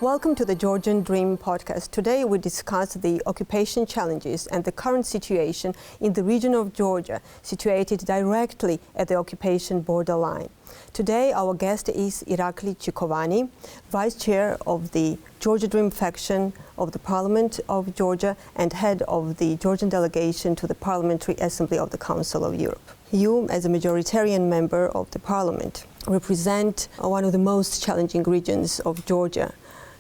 Welcome to the Georgian Dream podcast. Today we discuss the occupation challenges and the current situation in the region of Georgia, situated directly at the occupation borderline. Today our guest is Irakli Chikovani, Vice Chair of the Georgia Dream faction of the Parliament of Georgia and head of the Georgian delegation to the Parliamentary Assembly of the Council of Europe. You, as a majoritarian member of the Parliament, represent one of the most challenging regions of Georgia,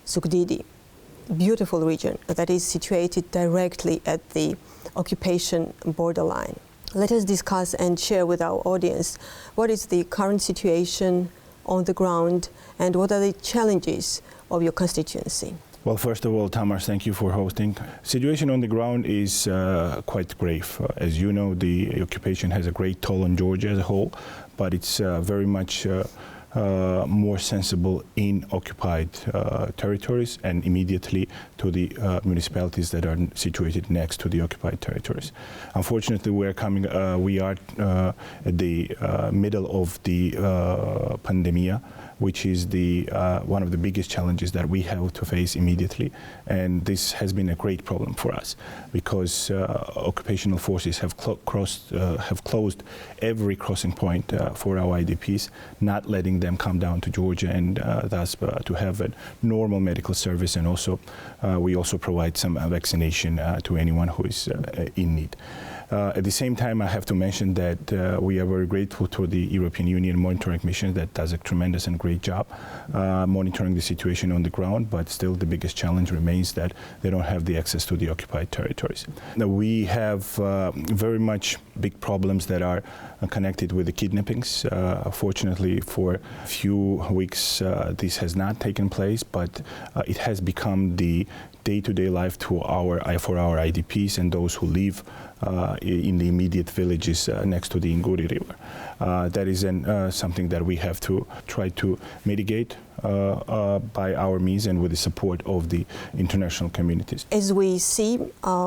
Zugdidi, beautiful region that is situated directly at the occupation borderline. Let us discuss and share with our audience what is the current situation on the ground and what are the challenges of your constituency. Well, first of all, Tamar, thank you for hosting. Situation on the ground is quite grave. As you know, the occupation has a great toll on Georgia as a whole, but it's very much more sensible in occupied territories and immediately to the municipalities that are situated next to the occupied territories. Unfortunately, we are at the middle of the pandemic, which is one of the biggest challenges that we have to face immediately. And this has been a great problem for us because occupational forces have closed every crossing point for our IDPs, not letting them come down to Georgia and thus to have a normal medical service. And also, we also provide some vaccination to anyone who is in need. At the same time, I have to mention that we are very grateful to the European Union monitoring mission that does a tremendous and great job monitoring the situation on the ground, but still the biggest challenge remains that they don't have the access to the occupied territories. Now, we have very much big problems that are connected with the kidnappings. Fortunately, for a few weeks, this has not taken place, but it has become the day-to-day life for our IDPs and those who live in the immediate villages next to the Inguri River. That is something that we have to try to mitigate by our means and with the support of the international communities. As we see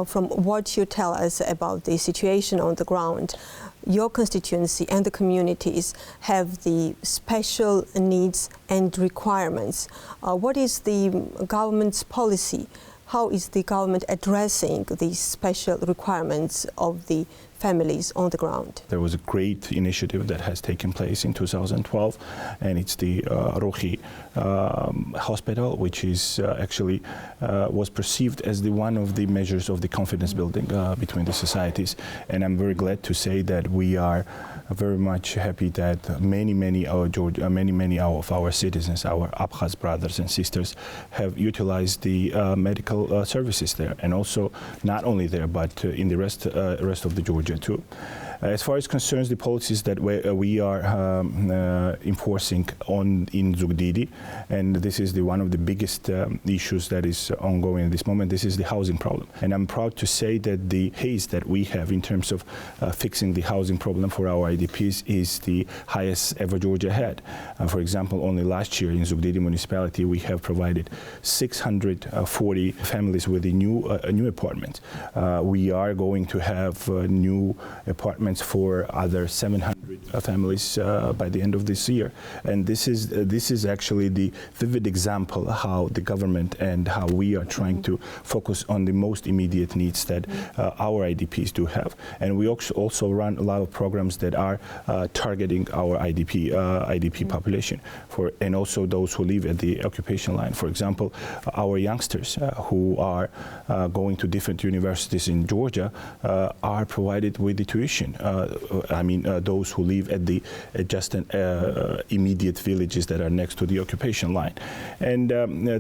from what you tell us about the situation on the ground, your constituency and the communities have the special needs and requirements. What is the government's policy? How is the government addressing these special requirements of the families on the ground? There was a great initiative that has taken place in 2012, and it's the Rohi hospital, which is actually was perceived as one of the measures of the confidence building between the societies. And I'm very glad to say that we are very much happy that many of our citizens, our Abkhaz brothers and sisters, have utilized the medical services there, and also not only there, but in the rest of the Georgia too. As far as concerns the policies that we are enforcing in Zugdidi, and this is one of the biggest issues that is ongoing at this moment, this is the housing problem. And I'm proud to say that the pace that we have in terms of fixing the housing problem for our IDPs is the highest ever Georgia had. For example, only last year in Zugdidi municipality, we have provided 640 families with a new apartment. We are going to have new apartments for other 700 families by the end of this year. And this is actually the vivid example how the government and how we are trying to focus on the most immediate needs that our IDPs do have. And we also run a lot of programs that are targeting our IDP population and also those who live at the occupation line. For example, our youngsters who are going to different universities in Georgia are provided with the tuition. Those who live at the adjacent immediate villages that are next to the occupation line. And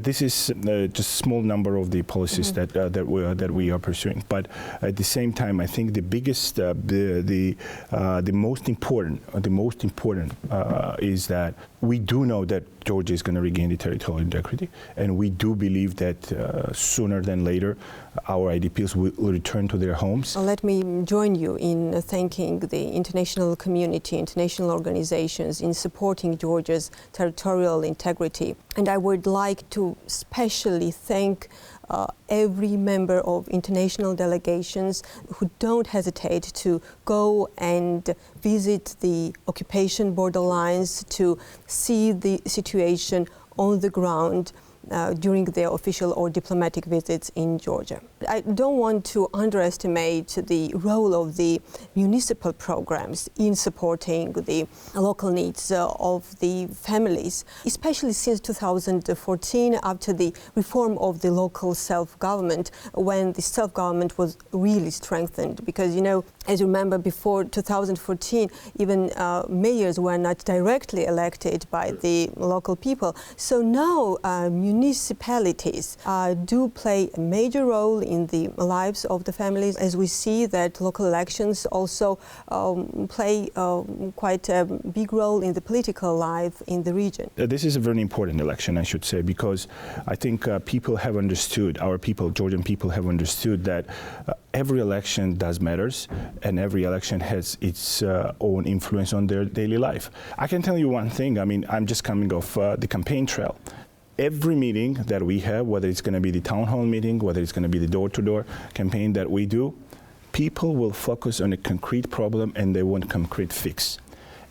this is just a small number of the policies that we are pursuing. But at the same time, I think the biggest, the most important is that we do know that Georgia is going to regain the territorial integrity, and we do believe that sooner than later our IDPs will return to their homes. Let me join you in thanking the international community, international organizations in supporting Georgia's territorial integrity. And I would like to especially thank every member of international delegations who don't hesitate to go and visit the occupation borderlines to see the situation on the ground during their official or diplomatic visits in Georgia. I don't want to underestimate the role of the municipal programs in supporting the local needs of the families, especially since 2014, after the reform of the local self-government, when the self-government was really strengthened. Because, you know, as you remember, before 2014, even mayors were not directly elected by the local people. So now municipalities do play a major role in the lives of the families, as we see that local elections also play quite a big role in the political life in the region. This is a very important election, I should say, because I think people have understood, our people, Georgian people have understood that every election does matters, and every election has its own influence on their daily life. I can tell you one thing, I mean, I'm just coming off the campaign trail. Every meeting that we have, whether it's going to be the town hall meeting, whether it's going to be the door-to-door campaign that we do, people will focus on a concrete problem and they want concrete fix.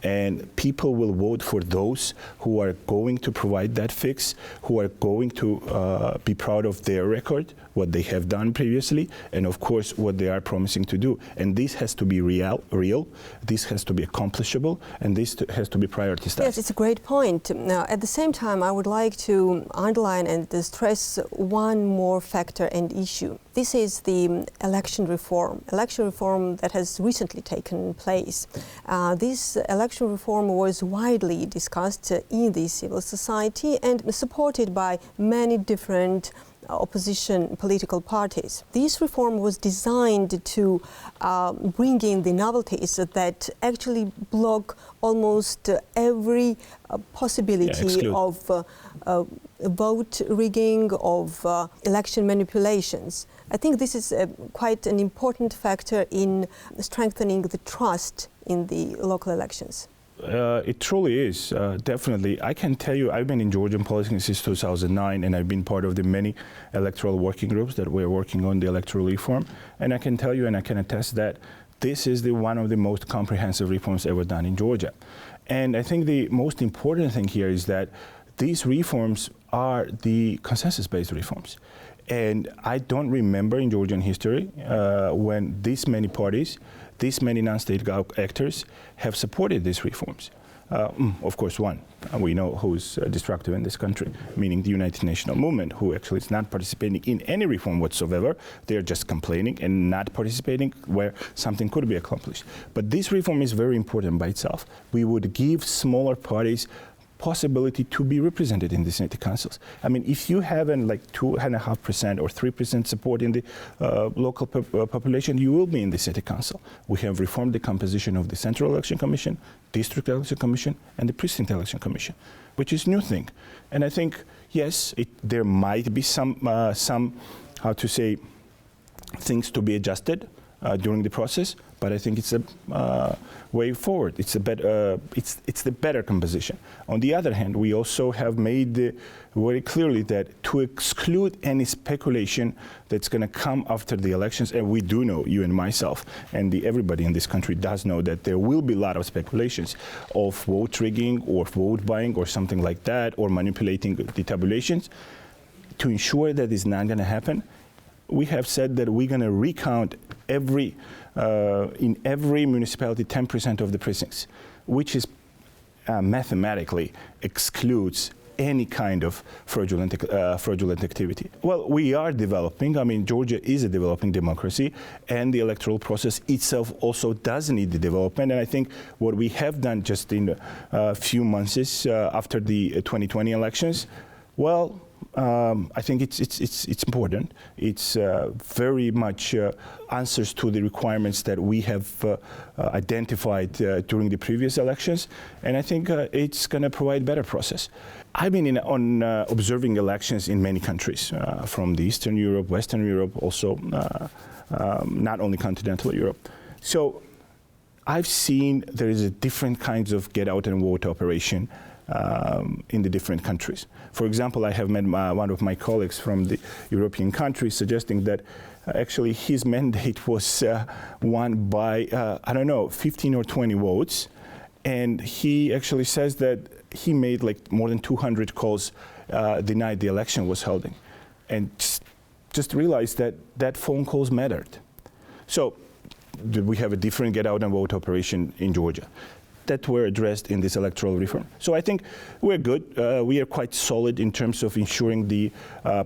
And people will vote for those who are going to provide that fix, who are going to be proud of their record, what they have done previously, and of course what they are promising to do. And this has to be real, this has to be accomplishable, and this has to be prioritized. Yes, it's a great point. Now, at the same time, I would like to underline and stress one more factor and issue. This is the election reform that has recently taken place. This election reform was widely discussed in the civil society and supported by many different opposition political parties. This reform was designed to bring in the novelties that actually block almost every possibility of vote rigging, of election manipulations. I think this is quite an important factor in strengthening the trust in the local elections. It truly is, definitely. I can tell you, I've been in Georgian politics since 2009, and I've been part of the many electoral working groups that we're working on the electoral reform. And I can tell you, and I can attest that this is one of the most comprehensive reforms ever done in Georgia. And I think the most important thing here is that these reforms are the consensus-based reforms. And I don't remember in Georgian history when this many parties, this many non-state actors have supported these reforms. Of course, one, we know who's destructive in this country, meaning the United National Movement, who actually is not participating in any reform whatsoever. They're just complaining and not participating where something could be accomplished. But this reform is very important by itself. We would give smaller parties possibility to be represented in the city councils. I mean, if you have like 2.5% or 3% support in the local population, you will be in the city council. We have reformed the composition of the Central Election Commission, District Election Commission, and the Precinct Election Commission, which is a new thing. And I think, yes, there might be some how to say, things to be adjusted during the process, but I think it's a way forward. It's the better composition. On the other hand, we also have made very clearly that to exclude any speculation that's going to come after the elections, and we do know, you and myself, and everybody in this country does know that there will be a lot of speculations of vote rigging or vote buying or something like that, or manipulating the tabulations. To ensure that is not going to happen, we have said that we're going to recount in every municipality 10% of the precincts, which is mathematically excludes any kind of fraudulent activity. Well, we are developing. I mean, Georgia is a developing democracy, and the electoral process itself also does need the development. And I think what we have done just in a few months after the 2020 elections, well, I think it's important. It's very much answers to the requirements that we have identified during the previous elections, and I think it's going to provide better process. I've been on observing elections in many countries, from the Eastern Europe, Western Europe, also not only continental Europe. So I've seen there is a different kinds of get out and vote operation in the different countries. For example, I have met one of my colleagues from the European countries suggesting that actually his mandate was won by, I don't know, 15 or 20 votes. And he actually says that he made like more than 200 calls the night the election was holding, and just realized that that phone calls mattered. So we have a different get out and vote operation in Georgia that were addressed in this electoral reform. So I think we're good. We are quite solid in terms of ensuring the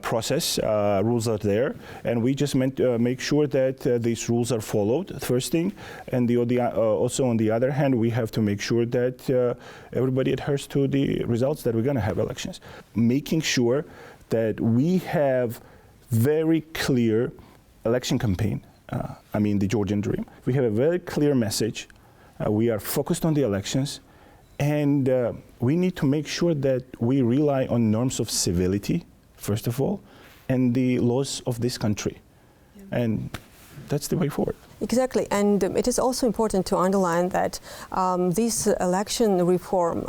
process. Rules are there, and we just make sure that these rules are followed, first thing. And also on the other hand, we have to make sure that everybody adheres to the results that we're going to have elections. Making sure that we have very clear election campaign, the Georgian Dream. We have a very clear message. We are focused on the elections, and we need to make sure that we rely on norms of civility, first of all, and the laws of this country. Yeah. And that's the way forward. Exactly, and it is also important to underline that this election reform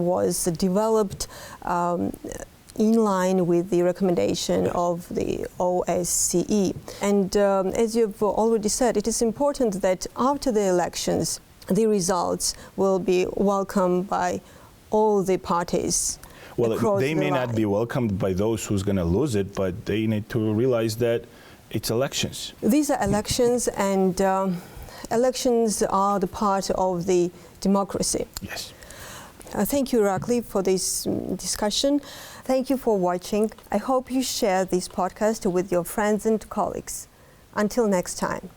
was developed in line with the recommendation of the OSCE. And as you've already said, it is important that after the elections, the results will be welcomed by all the parties. Well, they may not be welcomed by those who's going to lose it, but they need to realize that it's elections. These are elections, and elections are the part of the democracy. Yes. Thank you, Irakli, for this discussion. Thank you for watching. I hope you share this podcast with your friends and colleagues. Until next time.